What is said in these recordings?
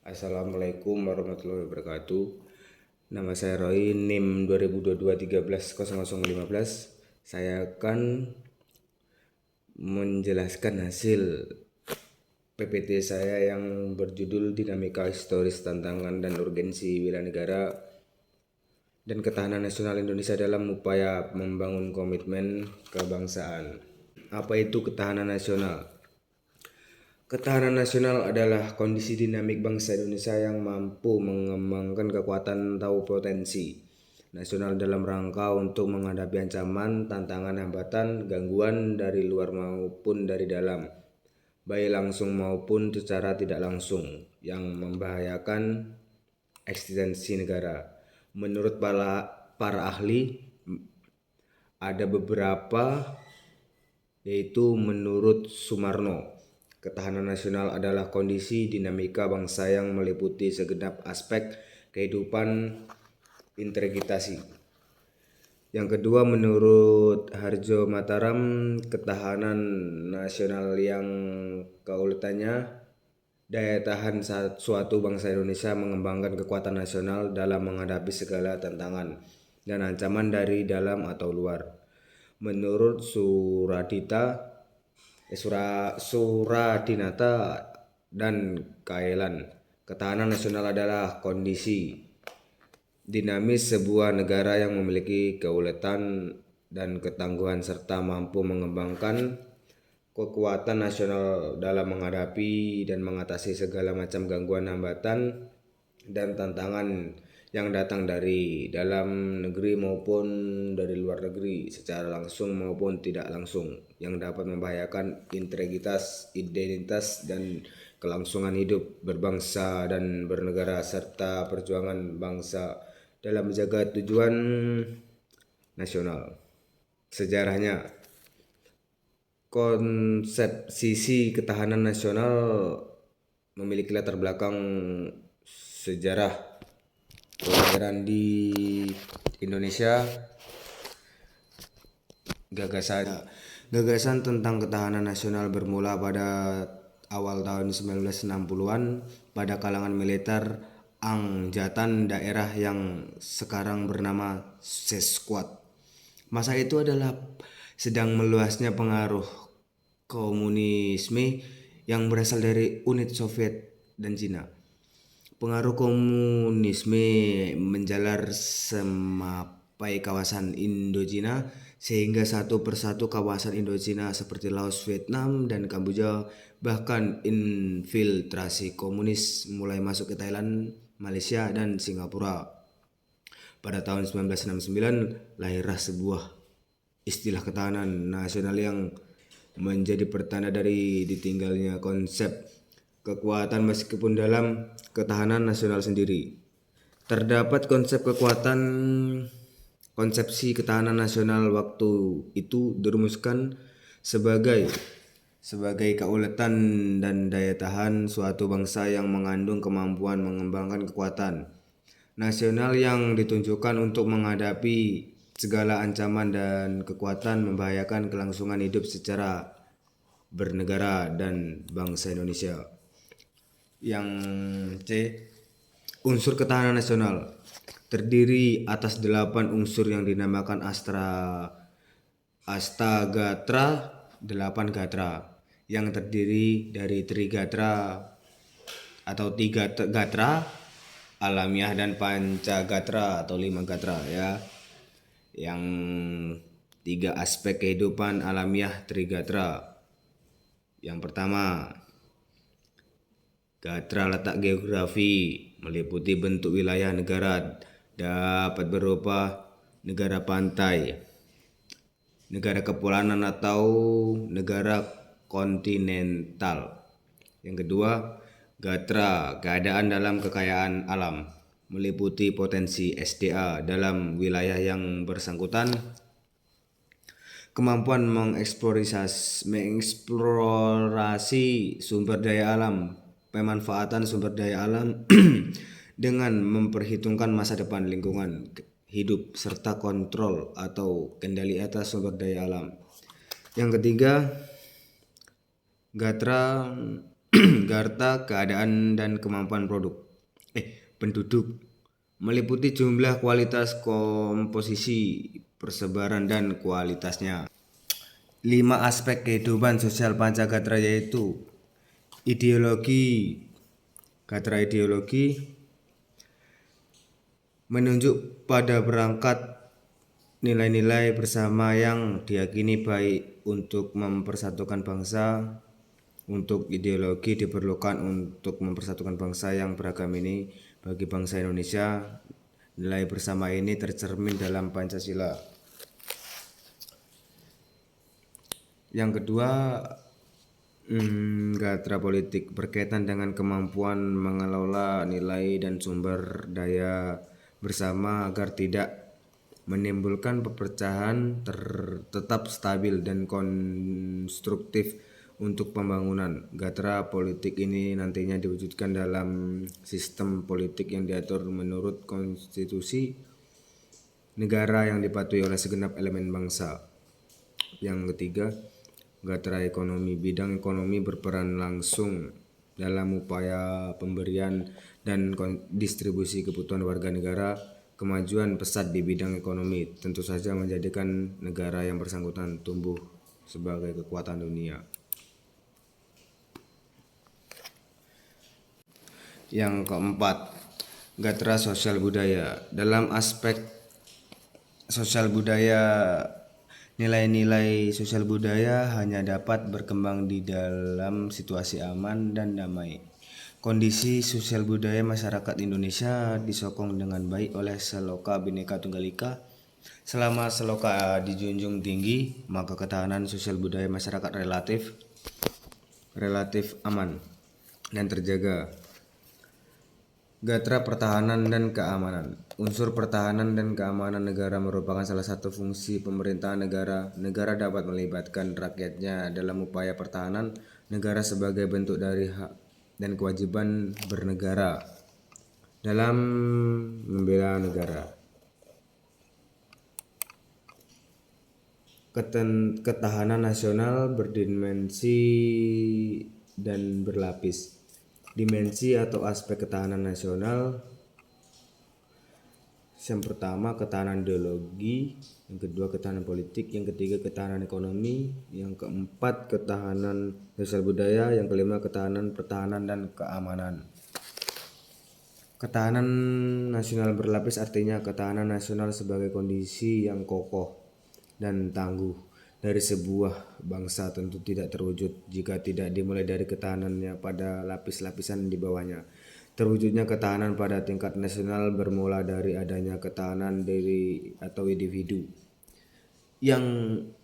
Assalamualaikum warahmatullahi wabarakatuh. Nama saya Roy, NIM 2022 13 0015. Saya akan menjelaskan hasil PPT saya yang berjudul Dinamika Historis, Tantangan dan Urgensi Wilayah Negara dan Ketahanan Nasional Indonesia dalam Upaya Membangun Komitmen Kebangsaan. Apa itu ketahanan nasional? Ketahanan nasional adalah kondisi dinamik bangsa Indonesia yang mampu mengembangkan kekuatan atau potensi nasional dalam rangka untuk menghadapi ancaman, tantangan, hambatan, gangguan dari luar maupun dari dalam, baik langsung maupun secara tidak langsung, yang membahayakan eksistensi negara. Menurut para ahli, ada beberapa, yaitu menurut Sumarno, ketahanan nasional adalah kondisi dinamika bangsa yang meliputi segenap aspek kehidupan integrasi. Yang kedua, menurut Harjo Mataram, ketahanan nasional yang keuletannya daya tahan suatu bangsa Indonesia mengembangkan kekuatan nasional dalam menghadapi segala tantangan dan ancaman dari dalam atau luar. Menurut Suradinata dan Kaelan, ketahanan nasional adalah kondisi dinamis sebuah negara yang memiliki keuletan dan ketangguhan serta mampu mengembangkan kekuatan nasional dalam menghadapi dan mengatasi segala macam gangguan, hambatan, dan tantangan yang datang dari dalam negeri maupun dari luar negeri secara langsung maupun tidak langsung, yang dapat membahayakan integritas, identitas, dan kelangsungan hidup berbangsa dan bernegara serta perjuangan bangsa dalam menjaga tujuan nasional. Sejarahnya, konsep sisi ketahanan nasional memiliki latar belakang sejarah kelahiran di Indonesia. Gagasan tentang ketahanan nasional bermula pada awal tahun 1960-an pada kalangan militer Angjatan Daerah yang sekarang bernama Sesquad. Masa itu adalah sedang meluasnya pengaruh komunisme yang berasal dari Uni Soviet dan Cina. Pengaruh komunisme menjalar sampai kawasan Indochina, sehingga satu persatu kawasan Indochina seperti Laos, Vietnam, dan Kamboja, bahkan infiltrasi komunis mulai masuk ke Thailand, Malaysia, dan Singapura. Pada tahun 1969 lahirlah sebuah istilah ketahanan nasional yang menjadi pertanda dari ditinggalnya konsep kekuatan meskipun dalam ketahanan nasional sendiri terdapat konsepsi ketahanan nasional waktu itu dirumuskan sebagai keuletan dan daya tahan suatu bangsa yang mengandung kemampuan mengembangkan kekuatan nasional yang ditunjukkan untuk menghadapi segala ancaman dan kekuatan membahayakan kelangsungan hidup secara bernegara dan bangsa Indonesia. Yang C, unsur ketahanan nasional terdiri atas 8 unsur yang dinamakan Astagatra, 8 gatra, yang terdiri dari Trigatra atau 3 gatra alamiah dan Pancagatra atau 5 gatra, ya. Yang 3 aspek kehidupan alamiah Trigatra. Yang pertama, gatra letak geografi, meliputi bentuk wilayah negara, dapat berupa negara pantai, negara kepulauan atau negara kontinental. Yang kedua, gatra keadaan dalam kekayaan alam, meliputi potensi SDA dalam wilayah yang bersangkutan, kemampuan mengeksplorasi sumber daya alam, pemanfaatan sumber daya alam dengan memperhitungkan masa depan lingkungan hidup serta kontrol atau kendali atas sumber daya alam. Yang ketiga, gatra Garta keadaan dan kemampuan penduduk meliputi jumlah, kualitas, komposisi, persebaran, dan kualitasnya. 5 aspek kehidupan sosial Pancagatra yaitu ideologi. Gatra ideologi menunjuk pada perangkat nilai-nilai bersama yang diyakini baik untuk mempersatukan bangsa. Untuk ideologi diperlukan untuk mempersatukan bangsa yang beragam ini. Bagi bangsa Indonesia, nilai bersama ini tercermin dalam Pancasila. Yang kedua, gatra politik berkaitan dengan kemampuan mengelola nilai dan sumber daya bersama agar tidak menimbulkan perpecahan, tetap stabil dan konstruktif untuk pembangunan. Gatra politik ini nantinya diwujudkan dalam sistem politik yang diatur menurut konstitusi negara yang dipatuhi oleh segenap elemen bangsa. Yang ketiga, gatra ekonomi. Bidang ekonomi berperan langsung dalam upaya pemberian dan distribusi kebutuhan warga negara. Kemajuan pesat di bidang ekonomi tentu saja menjadikan negara yang bersangkutan tumbuh sebagai kekuatan dunia. Yang keempat, gatra sosial budaya. Dalam aspek sosial budaya, nilai-nilai sosial budaya hanya dapat berkembang di dalam situasi aman dan damai. Kondisi sosial budaya masyarakat Indonesia disokong dengan baik oleh Seloka Bhinneka Tunggal Ika. Selama Seloka dijunjung tinggi, maka ketahanan sosial budaya masyarakat relatif aman dan terjaga. Gatra pertahanan dan keamanan. Unsur pertahanan dan keamanan negara merupakan salah satu fungsi pemerintahan negara. Negara dapat melibatkan rakyatnya dalam upaya pertahanan negara sebagai bentuk dari hak dan kewajiban bernegara dalam membela negara. Ketahanan nasional berdimensi dan berlapis. Dimensi atau aspek ketahanan nasional, yang pertama ketahanan ideologi, yang kedua ketahanan politik, yang ketiga ketahanan ekonomi, yang keempat ketahanan sosial budaya, yang kelima pertahanan dan keamanan. Ketahanan nasional berlapis artinya ketahanan nasional sebagai kondisi yang kokoh dan tangguh dari sebuah bangsa tentu tidak terwujud jika tidak dimulai dari ketahanannya pada lapis-lapisan di bawahnya. Terwujudnya ketahanan pada tingkat nasional bermula dari adanya ketahanan diri atau individu, yang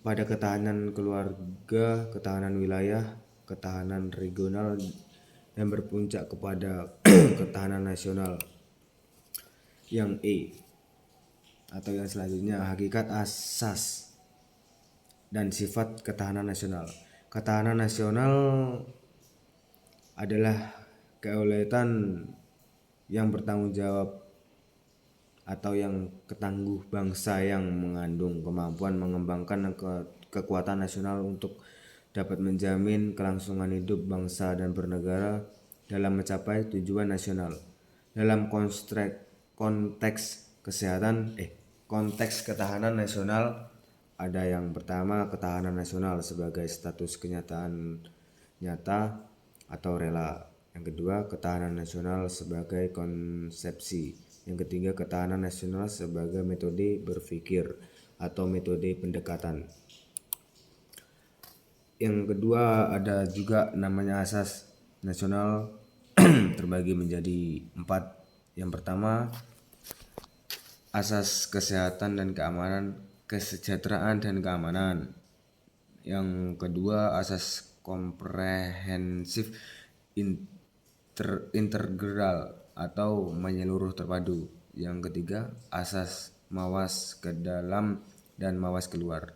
pada ketahanan keluarga, ketahanan wilayah, ketahanan regional, yang berpuncak kepada ketahanan nasional. Yang atau yang selanjutnya, hakikat asas dan sifat ketahanan nasional. Ketahanan nasional adalah kedaulatan yang bertanggung jawab atau yang ketangguh bangsa yang mengandung kemampuan mengembangkan kekuatan nasional untuk dapat menjamin kelangsungan hidup bangsa dan bernegara dalam mencapai tujuan nasional. Dalam konteks ketahanan nasional ada yang pertama ketahanan nasional sebagai status kenyataan nyata atau rela. Yang kedua ketahanan nasional sebagai konsepsi. Yang ketiga ketahanan nasional sebagai metode berpikir atau metode pendekatan. Yang kedua ada juga namanya asas nasional terbagi menjadi 4. Yang pertama asas kesehatan dan keamanan, kesejahteraan dan keamanan. Yang kedua asas komprehensif integral atau menyeluruh terpadu. Yang ketiga asas mawas ke dalam dan mawas keluar.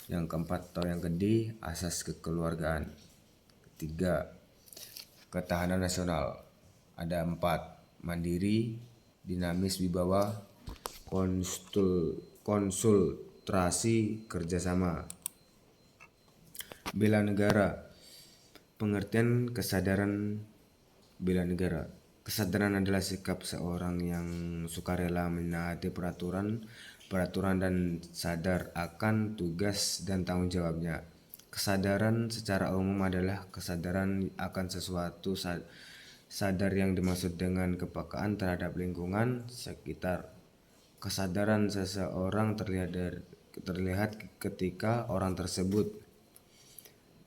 Yang keempat atau yang kedua asas kekeluargaan. Ketiga ketahanan nasional ada 4: mandiri, dinamis, wibawa, konsultrasi, kerjasama. Bela negara. Pengertian kesadaran bela negara. Kesadaran adalah sikap seorang yang sukarela menaati peraturan dan sadar akan tugas dan tanggung jawabnya. Kesadaran secara umum adalah kesadaran akan sesuatu, sadar yang dimaksud dengan kepekaan terhadap lingkungan sekitar. Kesadaran seseorang terlihat ketika orang tersebut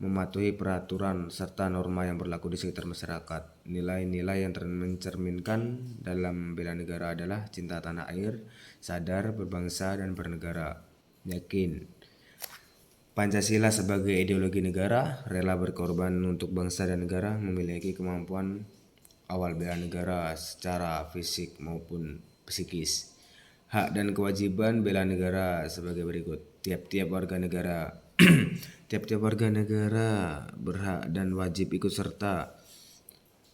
mematuhi peraturan serta norma yang berlaku di sekitar masyarakat. Nilai-nilai yang mencerminkan dalam bela negara adalah cinta tanah air, sadar berbangsa dan bernegara, yakin Pancasila sebagai ideologi negara, rela berkorban untuk bangsa dan negara, memiliki kemampuan awal bela negara secara fisik maupun psikis. Hak dan kewajiban bela negara sebagai berikut. Tiap-tiap warga negara tiap-tiap warga negara berhak dan wajib ikut serta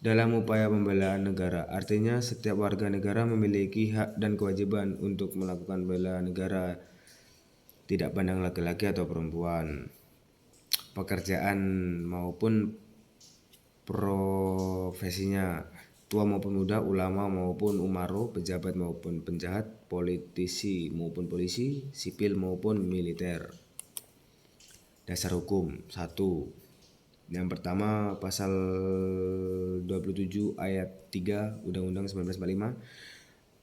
dalam upaya pembelaan negara. Artinya setiap warga negara memiliki hak dan kewajiban untuk melakukan bela negara, tidak pandang laki-laki atau perempuan, pekerjaan maupun profesinya, tua maupun muda, ulama maupun umaro, pejabat maupun penjahat, politisi maupun polisi, sipil maupun militer. Dasar hukum 1. Yang pertama, pasal 27 ayat 3 Undang-Undang 1945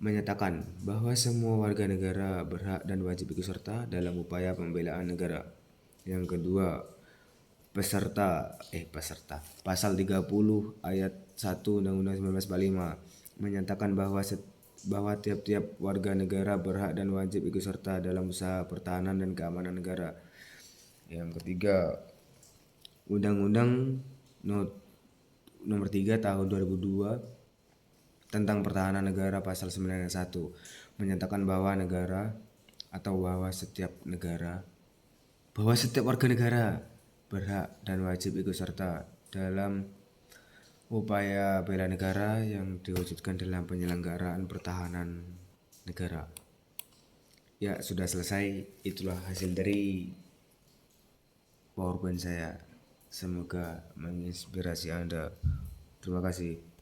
menyatakan bahwa semua warga negara berhak dan wajib ikut serta dalam upaya pembelaan negara. Yang kedua, pasal 30 ayat 1 Undang-Undang 1945 menyatakan bahwa tiap-tiap warga negara berhak dan wajib ikut serta dalam usaha pertahanan dan keamanan negara. Yang ketiga, Undang-Undang Nomor 3 Tahun 2002 tentang Pertahanan Negara pasal 9 ayat 1 menyatakan bahwa setiap warga negara berhak dan wajib ikut serta dalam upaya bela negara yang diwujudkan dalam penyelenggaraan pertahanan negara. Ya, sudah selesai. Itulah hasil dari PowerPoint saya. Semoga menginspirasi Anda. Terima kasih.